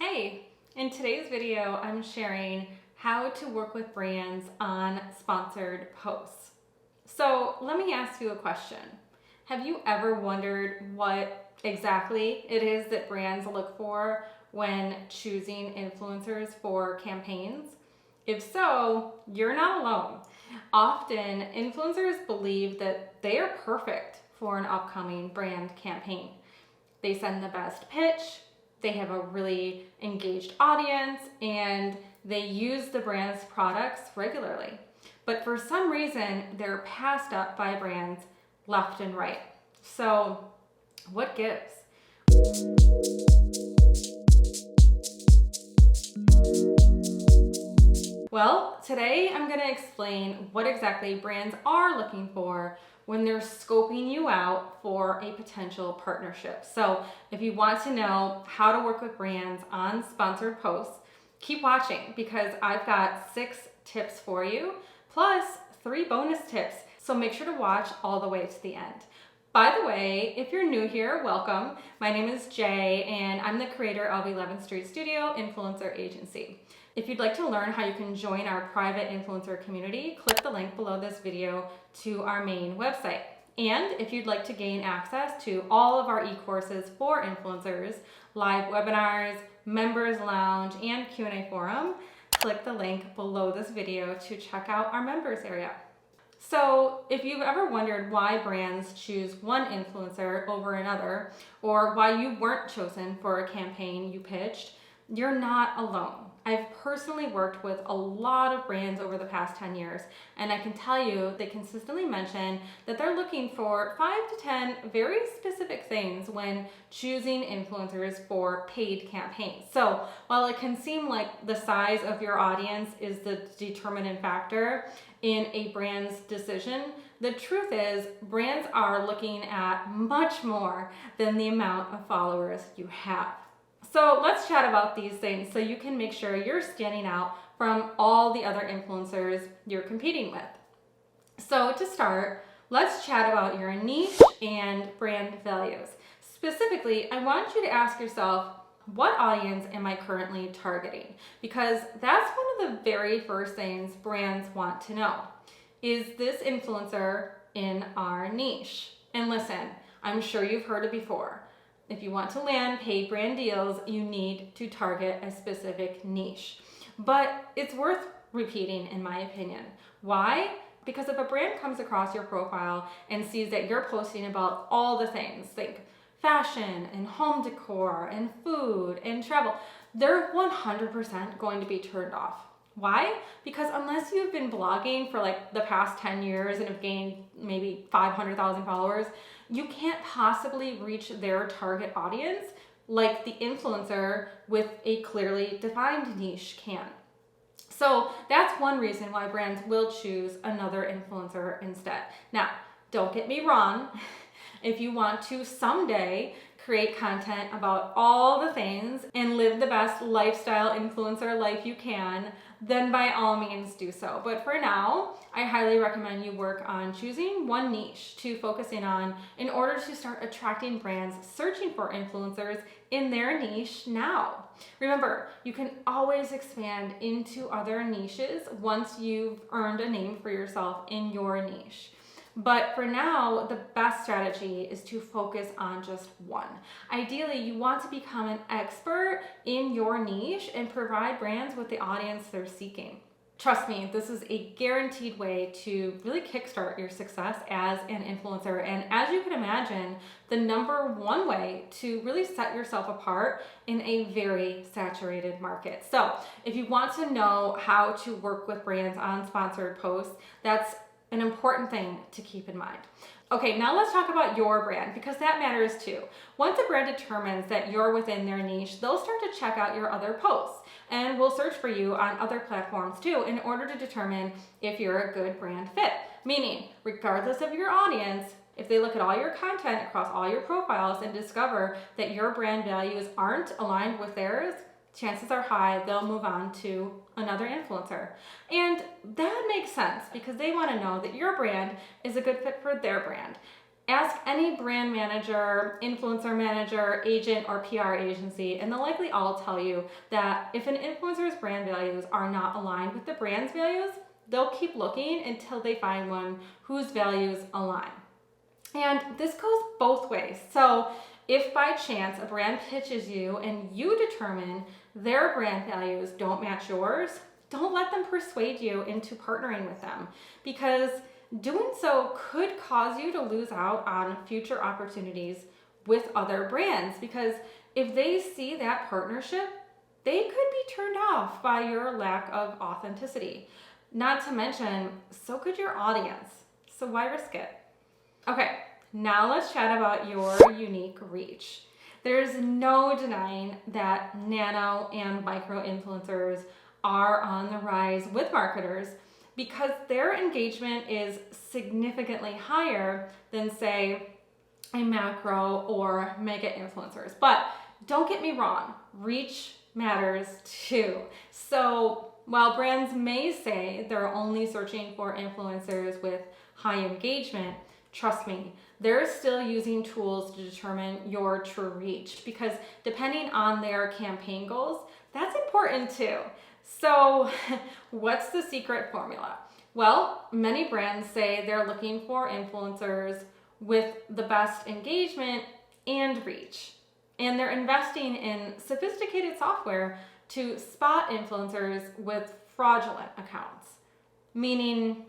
Hey, in today's video, I'm sharing how to work with brands on sponsored posts. So let me ask you a question. Have you ever wondered what exactly it is that brands look for when choosing influencers for campaigns? If so, you're not alone. Often, influencers believe that they are perfect for an upcoming brand campaign. They send the best pitch, they have a really engaged audience, and they use the brand's products regularly. But for some reason, they're passed up by brands left and right. So, what gives? Well, today I'm going to explain what exactly brands are looking for when they're scoping you out for a potential partnership. So if you want to know how to work with brands on sponsored posts, keep watching because I've got 6 tips for you, plus 3 bonus tips. So make sure to watch all the way to the end. By the way, if you're new here, welcome. My name is Jay and I'm the creator of 11th Street Studio Influencer Agency. If you'd like to learn how you can join our private influencer community, click the link below this video to our main website. And if you'd like to gain access to all of our e-courses for influencers, live webinars, members lounge, and Q&A forum, click the link below this video to check out our members area. So if you've ever wondered why brands choose one influencer over another, or why you weren't chosen for a campaign you pitched, you're not alone. I've personally worked with a lot of brands over the past 10 years, and I can tell you they consistently mention that they're looking for 5 to 10 very specific things when choosing influencers for paid campaigns. So while it can seem like the size of your audience is the determinant factor in a brand's decision, the truth is brands are looking at much more than the amount of followers you have. So let's chat about these things so you can make sure you're standing out from all the other influencers you're competing with. So to start, let's chat about your niche and brand values. Specifically, I want you to ask yourself, what audience am I currently targeting? Because that's one of the very first things brands want to know. Is this influencer in our niche? And listen, I'm sure you've heard it before. If you want to land paid brand deals, you need to target a specific niche. But it's worth repeating in my opinion. Why? Because if a brand comes across your profile and sees that you're posting about all the things, think fashion and home decor and food and travel, they're 100% going to be turned off. Why? Because unless you've been blogging for like the past 10 years and have gained maybe 500,000 followers, you can't possibly reach their target audience like the influencer with a clearly defined niche can. So that's one reason why brands will choose another influencer instead. Now, don't get me wrong. If you want to someday create content about all the things and live the best lifestyle influencer life you can, then by all means do so. But for now, I highly recommend you work on choosing one niche to focus in on in order to start attracting brands searching for influencers in their niche now. Remember, you can always expand into other niches once you've earned a name for yourself in your niche. But for now, the best strategy is to focus on just one. Ideally, you want to become an expert in your niche and provide brands with the audience they're seeking. Trust me, this is a guaranteed way to really kickstart your success as an influencer. And as you can imagine, the number one way to really set yourself apart in a very saturated market. So if you want to know how to work with brands on sponsored posts, that's an important thing to keep in mind. Okay, now let's talk about your brand because that matters too. Once a brand determines that you're within their niche, they'll start to check out your other posts and will search for you on other platforms too in order to determine if you're a good brand fit. Meaning, regardless of your audience, if they look at all your content across all your profiles and discover that your brand values aren't aligned with theirs, chances are high they'll move on to another influencer. And that makes sense because they want to know that your brand is a good fit for their brand. Ask any brand manager, influencer manager, agent, or PR agency, and they'll likely all tell you that if an influencer's brand values are not aligned with the brand's values, they'll keep looking until they find one whose values align. And this goes both ways. So if by chance a brand pitches you and you determine their brand values don't match yours, don't let them persuade you into partnering with them, because doing so could cause you to lose out on future opportunities with other brands, because if they see that partnership, they could be turned off by your lack of authenticity. Not to mention, so could your audience. So why risk it? Okay, now let's chat about your unique reach. There's no denying that nano and micro influencers are on the rise with marketers because their engagement is significantly higher than, say, a macro or mega influencers. But don't get me wrong, reach matters too. So while brands may say they're only searching for influencers with high engagement, trust me, they're still using tools to determine your true reach, because depending on their campaign goals, that's important too. So what's the secret formula? Well, many brands say they're looking for influencers with the best engagement and reach. And they're investing in sophisticated software to spot influencers with fraudulent accounts, meaning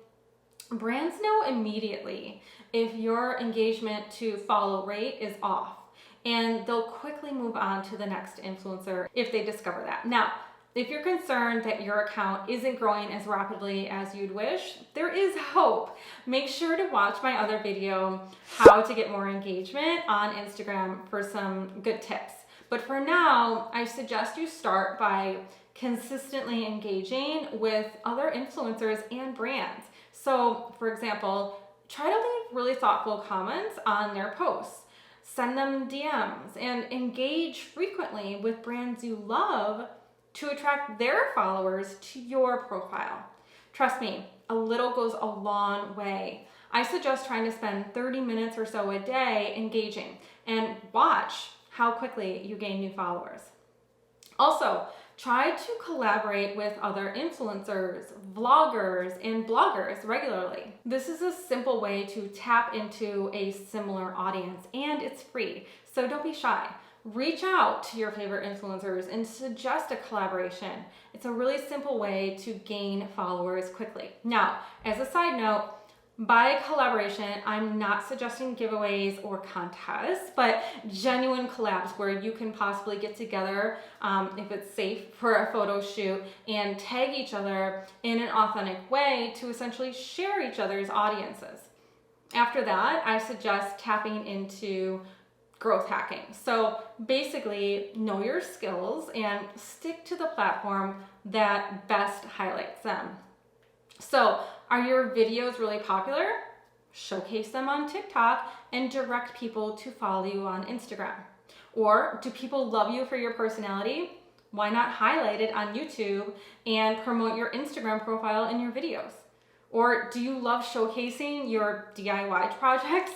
brands know immediately if your engagement to follow rate is off, and they'll quickly move on to the next influencer if they discover that. Now, if you're concerned that your account isn't growing as rapidly as you'd wish, there is hope. Make sure to watch my other video, How to Get More Engagement, on Instagram for some good tips. But for now, I suggest you start by consistently engaging with other influencers and brands. So, for example, try to leave really thoughtful comments on their posts. Send them DMs and engage frequently with brands you love to attract their followers to your profile. Trust me, a little goes a long way. I suggest trying to spend 30 minutes or so a day engaging and watch how quickly you gain new followers. Also, try to collaborate with other influencers, vloggers, and bloggers regularly. This is a simple way to tap into a similar audience, and it's free, so don't be shy. Reach out to your favorite influencers and suggest a collaboration. It's a really simple way to gain followers quickly. Now, as a side note, by collaboration, I'm not suggesting giveaways or contests, but genuine collabs where you can possibly get together, if it's safe, for a photo shoot and tag each other in an authentic way to essentially share each other's audiences. After that, I suggest tapping into growth hacking. So basically, know your skills and stick to the platform that best highlights them. So are your videos really popular? Showcase them on TikTok and direct people to follow you on Instagram. Or do people love you for your personality? Why not highlight it on YouTube and promote your Instagram profile in your videos? Or do you love showcasing your DIY projects?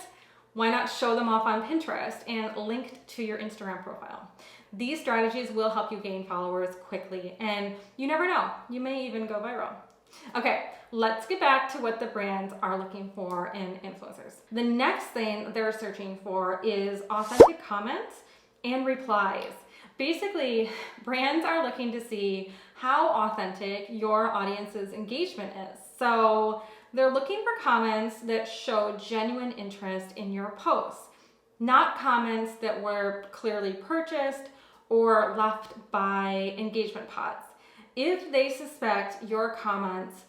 Why not show them off on Pinterest and linked to your Instagram profile? These strategies will help you gain followers quickly, and you never know, you may even go viral. Okay, let's get back to what the brands are looking for in influencers. The next thing they're searching for is authentic comments and replies. Basically, brands are looking to see how authentic your audience's engagement is. So they're looking for comments that show genuine interest in your posts, not comments that were clearly purchased or left by engagement pods. If they suspect your comments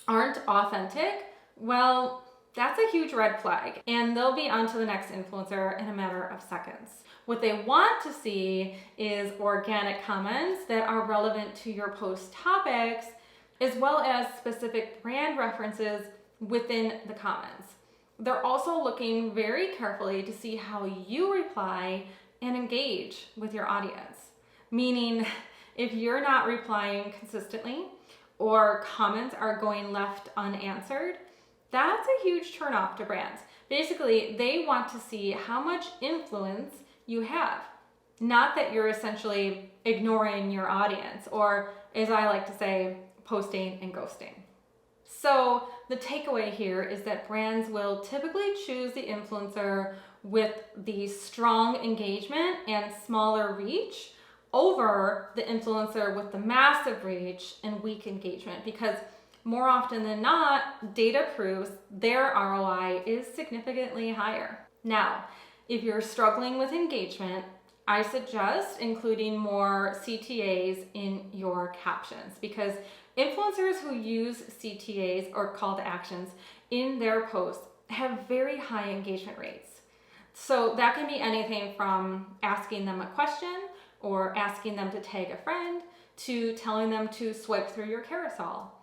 aren't authentic, well, that's a huge red flag, and they'll be on to the next influencer in a matter of seconds. What they want to see is organic comments that are relevant to your post topics, as well as specific brand references within the comments. They're also looking very carefully to see how you reply and engage with your audience. Meaning, if you're not replying consistently or comments are going left unanswered, That's a huge turnoff to brands. Basically, they want to see how much influence you have. Not that you're essentially ignoring your audience, or as I like to say, posting and ghosting. So the takeaway here is that brands will typically choose the influencer with the strong engagement and smaller reach over the influencer with the massive reach and weak engagement, because more often than not, data proves their ROI is significantly higher. Now, if you're struggling with engagement, I suggest including more CTAs in your captions, because influencers who use CTAs or call to actions in their posts have very high engagement rates. So that can be anything from asking them a question or asking them to tag a friend, to telling them to swipe through your carousel,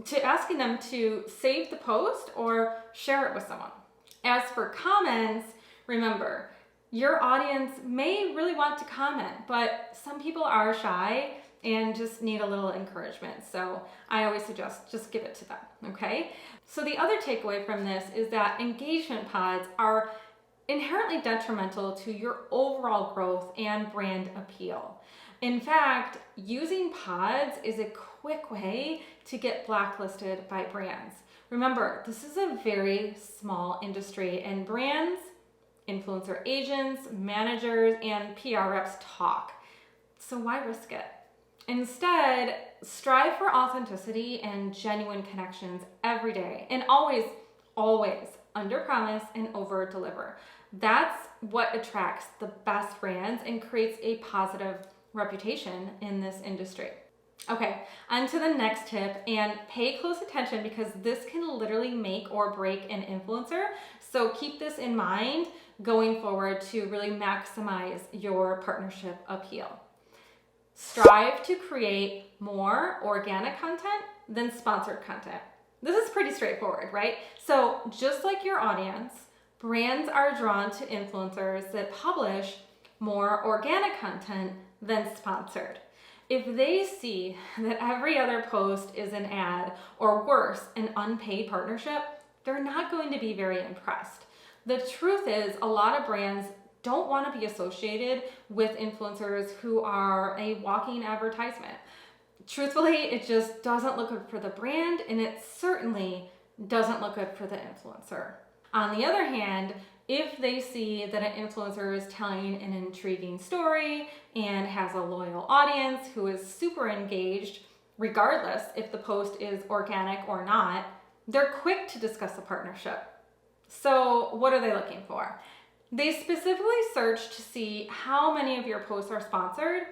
to asking them to save the post or share it with someone. As for comments, remember, your audience may really want to comment, but some people are shy and just need a little encouragement. So I always suggest just give it to them, okay? So the other takeaway from this is that engagement pods are inherently detrimental to your overall growth and brand appeal. In fact, using pods is a quick way to get blacklisted by brands. Remember, this is a very small industry, and brands, influencer agents, managers, and PR reps talk. So why risk it? Instead, strive for authenticity and genuine connections every day, and always under promise and over deliver. That's what attracts the best brands and creates a positive reputation in this industry. Okay, on to the next tip, and pay close attention because this can literally make or break an influencer. So keep this in mind going forward to really maximize your partnership appeal. Strive to create more organic content than sponsored content. This is pretty straightforward, right? So just like your audience, brands are drawn to influencers that publish more organic content than sponsored. If they see that every other post is an ad, or worse, an unpaid partnership, they're not going to be very impressed. The truth is, a lot of brands don't want to be associated with influencers who are a walking advertisement. Truthfully, it just doesn't look good for the brand, and it certainly doesn't look good for the influencer. On the other hand, if they see that an influencer is telling an intriguing story and has a loyal audience who is super engaged, regardless if the post is organic or not, they're quick to discuss a partnership. So what are they looking for? They specifically search to see how many of your posts are sponsored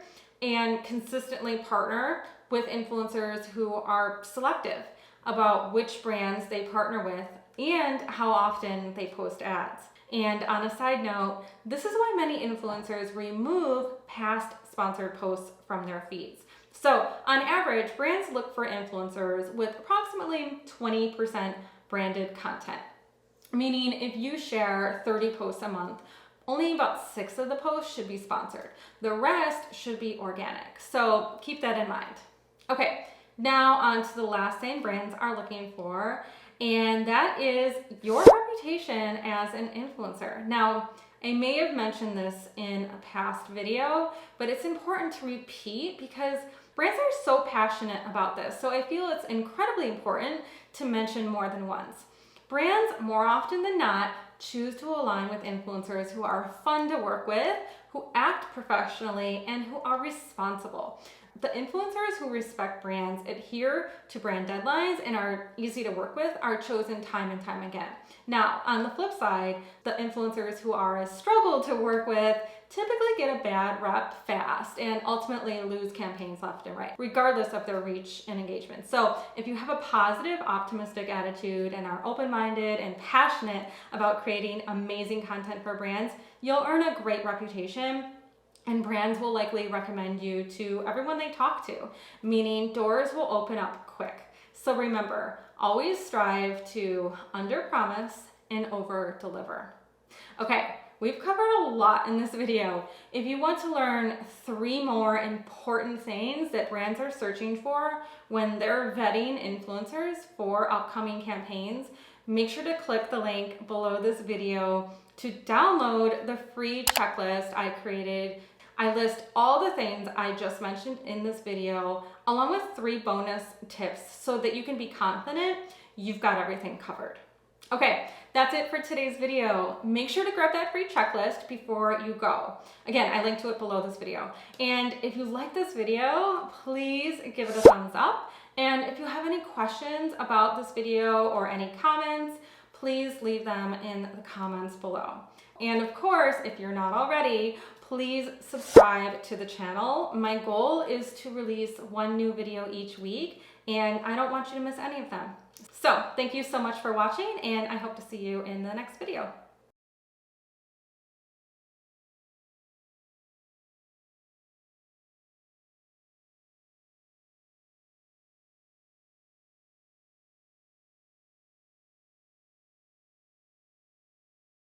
and consistently partner with influencers who are selective about which brands they partner with and how often they post ads. And on a side note, this is why many influencers remove past sponsored posts from their feeds. So on average, brands look for influencers with approximately 20% branded content. Meaning if you share 30 posts a month, only about 6 of the posts should be sponsored. The rest should be organic. So keep that in mind. Okay, now on to the last thing brands are looking for, and that is your reputation as an influencer. Now, I may have mentioned this in a past video, but it's important to repeat because brands are so passionate about this. So I feel it's incredibly important to mention more than once. Brands, more often than not, choose to align with influencers who are fun to work with, who act professionally, and who are responsible. The influencers who respect brands, adhere to brand deadlines, and are easy to work with are chosen time and time again. Now, on the flip side, the influencers who are a struggle to work with typically get a bad rep fast and ultimately lose campaigns left and right, regardless of their reach and engagement. So if you have a positive, optimistic attitude and are open-minded and passionate about creating amazing content for brands, you'll earn a great reputation, and brands will likely recommend you to everyone they talk to, meaning doors will open up quick. So remember, always strive to under-promise and over-deliver. Okay, we've covered a lot in this video. If you want to learn 3 more important things that brands are searching for when they're vetting influencers for upcoming campaigns, make sure to click the link below this video to download the free checklist I created. I list all the things I just mentioned in this video, along with 3 bonus tips so that you can be confident you've got everything covered. Okay, that's it for today's video. Make sure to grab that free checklist before you go. Again, I linked to it below this video. And if you like this video, please give it a thumbs up. And if you have any questions about this video or any comments, please leave them in the comments below. And of course, if you're not already, please subscribe to the channel. My goal is to release 1 new video each week, and I don't want you to miss any of them. So thank you so much for watching, and I hope to see you in the next video.